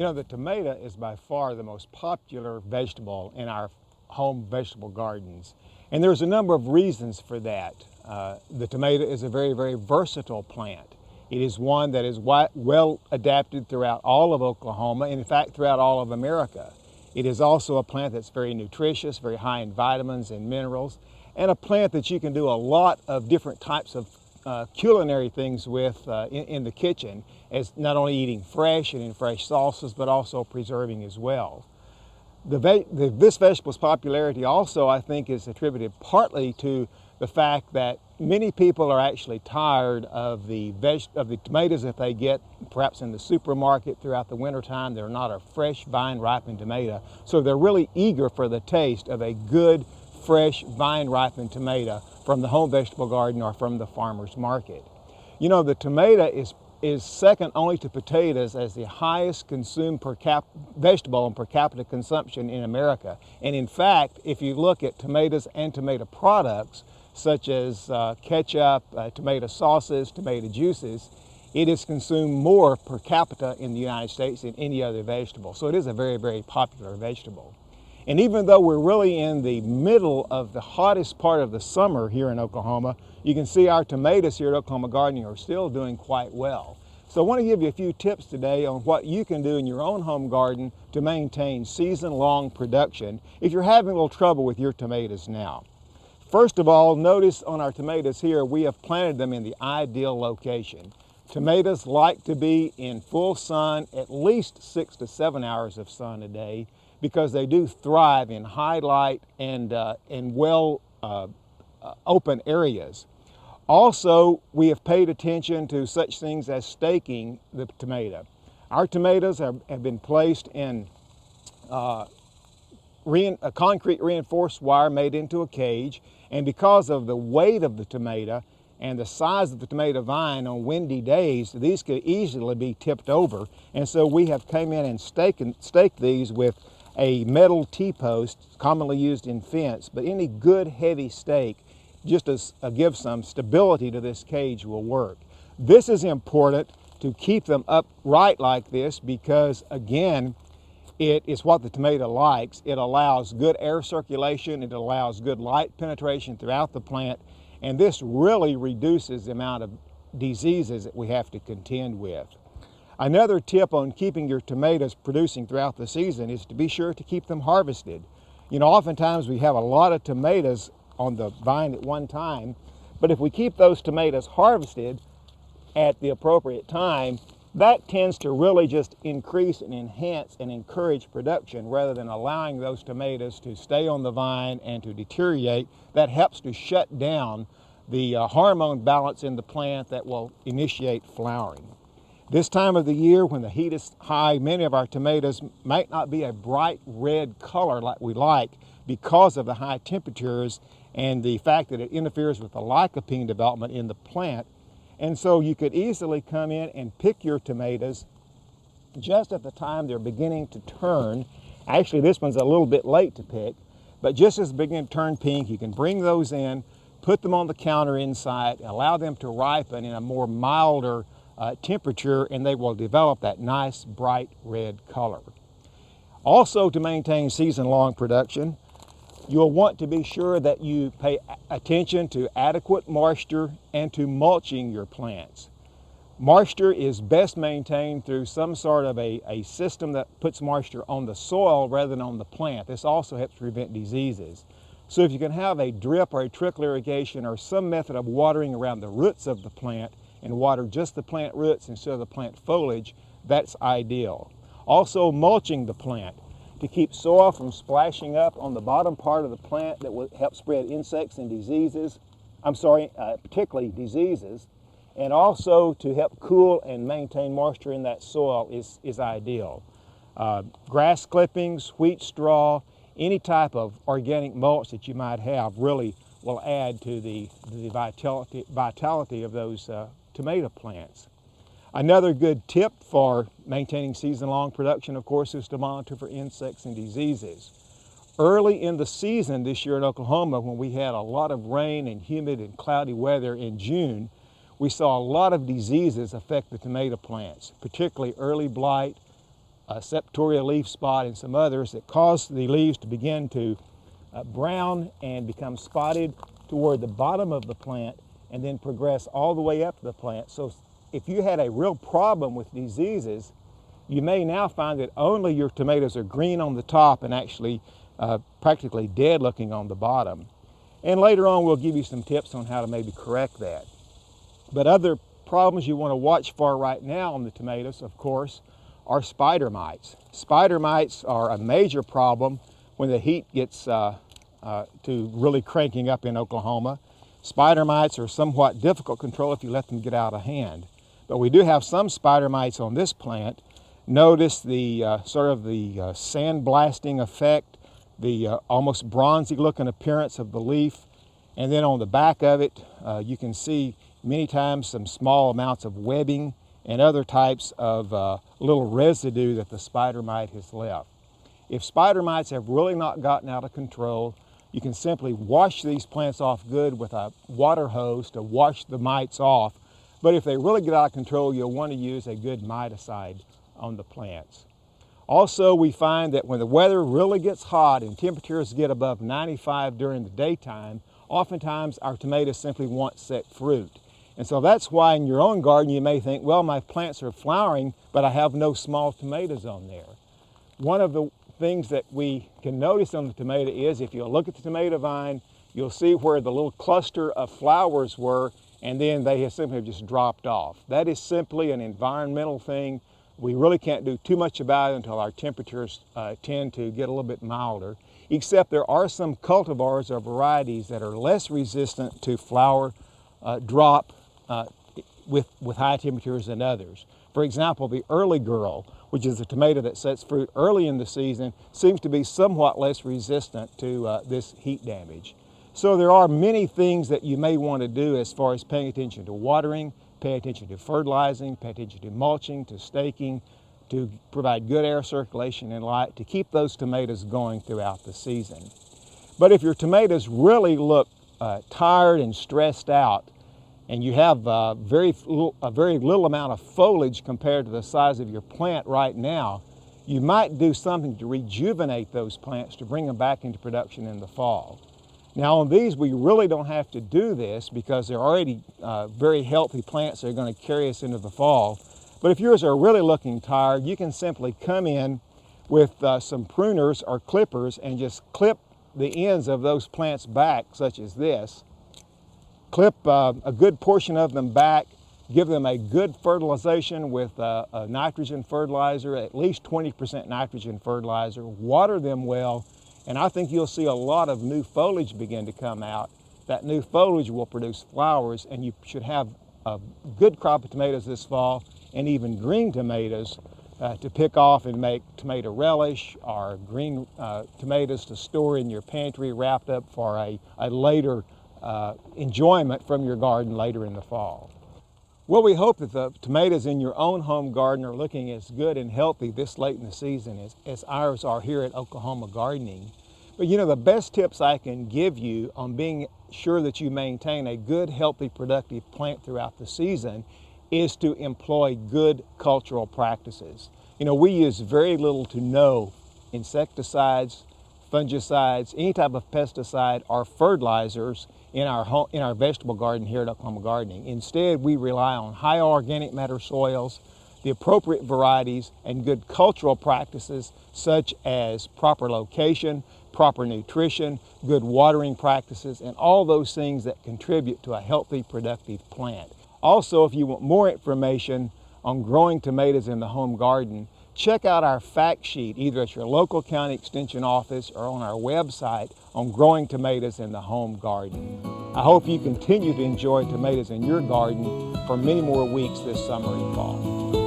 You know, the tomato is by far the most popular vegetable in our home vegetable gardens. And there's a number of reasons for that. The tomato is a very, very versatile plant. It is one that is well adapted throughout all of Oklahoma, and in fact throughout all of America. It is also a plant that's very nutritious, very high in vitamins and minerals, and a plant that you can do a lot of different types of culinary things with in the kitchen, as not only eating fresh and in fresh sauces, but also preserving as well. This vegetable's popularity also, I think, is attributed partly to the fact that many people are actually tired of the tomatoes that they get perhaps in the supermarket throughout the wintertime. They're not a fresh vine-ripened tomato, so they're really eager for the taste of a good, fresh, vine-ripened tomato from the home vegetable garden or from the farmer's market. You know, the tomato is second only to potatoes as the highest consumed vegetable and per capita consumption in America. And in fact, if you look at tomatoes and tomato products, such as ketchup, tomato sauces, tomato juices, it is consumed more per capita in the United States than any other vegetable. So it is a very, very popular vegetable. And even though we're really in the middle of the hottest part of the summer here in Oklahoma, you can see our tomatoes here at Oklahoma Gardening are still doing quite well. So I want to give you a few tips today on what you can do in your own home garden to maintain season-long production if you're having a little trouble with your tomatoes now. First of all, notice on our tomatoes here, we have planted them in the ideal location. Tomatoes like to be in full sun, at least 6 to 7 hours of sun a day, because they do thrive in high light and well open areas. Also, we have paid attention to such things as staking the tomato. Our tomatoes have been placed in a concrete reinforced wire made into a cage, and because of the weight of the tomato and the size of the tomato vine on windy days, these could easily be tipped over. And so we have come in and staked these with a metal T-post commonly used in fence, but any good heavy stake just to give some stability to this cage will work. This is important to keep them upright like this because, again, it is what the tomato likes. It allows good air circulation, it allows good light penetration throughout the plant, and this really reduces the amount of diseases that we have to contend with. Another tip on keeping your tomatoes producing throughout the season is to be sure to keep them harvested. You know, oftentimes we have a lot of tomatoes on the vine at one time, but if we keep those tomatoes harvested at the appropriate time, that tends to really just increase and enhance and encourage production rather than allowing those tomatoes to stay on the vine and to deteriorate. That helps to shut down the hormone balance in the plant that will initiate flowering. This time of the year when the heat is high, many of our tomatoes might not be a bright red color like we like because of the high temperatures and the fact that it interferes with the lycopene development in the plant. And so you could easily come in and pick your tomatoes just at the time they're beginning to turn. Actually, this one's a little bit late to pick, but just as they begin to turn pink, you can bring those in, put them on the counter inside, allow them to ripen in a more milder temperature, and they will develop that nice bright red color. Also, to maintain season-long production, you'll want to be sure that you pay attention to adequate moisture and to mulching your plants. Moisture is best maintained through some sort of a system that puts moisture on the soil rather than on the plant. This also helps prevent diseases. So if you can have a drip or a trickle irrigation or some method of watering around the roots of the plant and water just the plant roots instead of the plant foliage, that's ideal. Also, mulching the plant to keep soil from splashing up on the bottom part of the plant that will help spread insects and diseases, particularly diseases, and also to help cool and maintain moisture in that soil is ideal. Grass clippings, wheat straw, any type of organic mulch that you might have really will add to the vitality of those tomato plants. Another good tip for maintaining season-long production, of course, is to monitor for insects and diseases. Early in the season this year in Oklahoma, when we had a lot of rain and humid and cloudy weather in June, we saw a lot of diseases affect the tomato plants, particularly early blight, septoria leaf spot, and some others that cause the leaves to begin to brown and become spotted toward the bottom of the plant and then progress all the way up the plant. So if you had a real problem with diseases, you may now find that only your tomatoes are green on the top and actually practically dead looking on the bottom. And later on we'll give you some tips on how to maybe correct that. But other problems you want to watch for right now on the tomatoes, of course, are spider mites. Spider mites are a major problem when the heat gets to really cranking up in Oklahoma. Spider mites are somewhat difficult to control if you let them get out of hand. But we do have some spider mites on this plant. Notice the sort of the sandblasting effect, the almost bronzy looking appearance of the leaf. And then on the back of it, you can see many times some small amounts of webbing and other types of little residue that the spider mite has left. If spider mites have really not gotten out of control, you can simply wash these plants off good with a water hose to wash the mites off. But if they really get out of control, you'll want to use a good miticide on the plants. Also, we find that when the weather really gets hot and temperatures get above 95 during the daytime, oftentimes our tomatoes simply won't set fruit. And so that's why in your own garden you may think, well, my plants are flowering, but I have no small tomatoes on there. One of the things that we can notice on the tomato is if you look at the tomato vine, you'll see where the little cluster of flowers were, and then they have simply just dropped off. That is simply an environmental thing. We really can't do too much about it until our temperatures tend to get a little bit milder, except there are some cultivars or varieties that are less resistant to flower drop with high temperatures than others. For example, the early girl, which is a tomato that sets fruit early in the season, seems to be somewhat less resistant to this heat damage. So there are many things that you may want to do as far as paying attention to watering, pay attention to fertilizing, pay attention to mulching, to staking, to provide good air circulation and light to keep those tomatoes going throughout the season. But if your tomatoes really look tired and stressed out, and you have a very little amount of foliage compared to the size of your plant right now, you might do something to rejuvenate those plants to bring them back into production in the fall. Now on these, we really don't have to do this because they're already very healthy plants that are going to carry us into the fall. But if yours are really looking tired, you can simply come in with some pruners or clippers and just clip the ends of those plants back, such as this. Clip a good portion of them back, give them a good fertilization with a nitrogen fertilizer, at least 20% nitrogen fertilizer, water them well, and I think you'll see a lot of new foliage begin to come out. That new foliage will produce flowers, and you should have a good crop of tomatoes this fall, and even green tomatoes to pick off and make tomato relish, or green tomatoes to store in your pantry wrapped up for a later enjoyment from your garden later in the fall. Well, we hope that the tomatoes in your own home garden are looking as good and healthy this late in the season as ours are here at Oklahoma Gardening. But you know, the best tips I can give you on being sure that you maintain a good, healthy, productive plant throughout the season is to employ good cultural practices. You know, we use very little to no insecticides, fungicides, any type of pesticide or fertilizers in our vegetable garden here at Oklahoma Gardening. Instead, we rely on high organic matter soils, the appropriate varieties, and good cultural practices such as proper location, proper nutrition, good watering practices, and all those things that contribute to a healthy, productive plant. Also, if you want more information on growing tomatoes in the home garden, check out our fact sheet either at your local county extension office or on our website on growing tomatoes in the home garden. I hope you continue to enjoy tomatoes in your garden for many more weeks this summer and fall.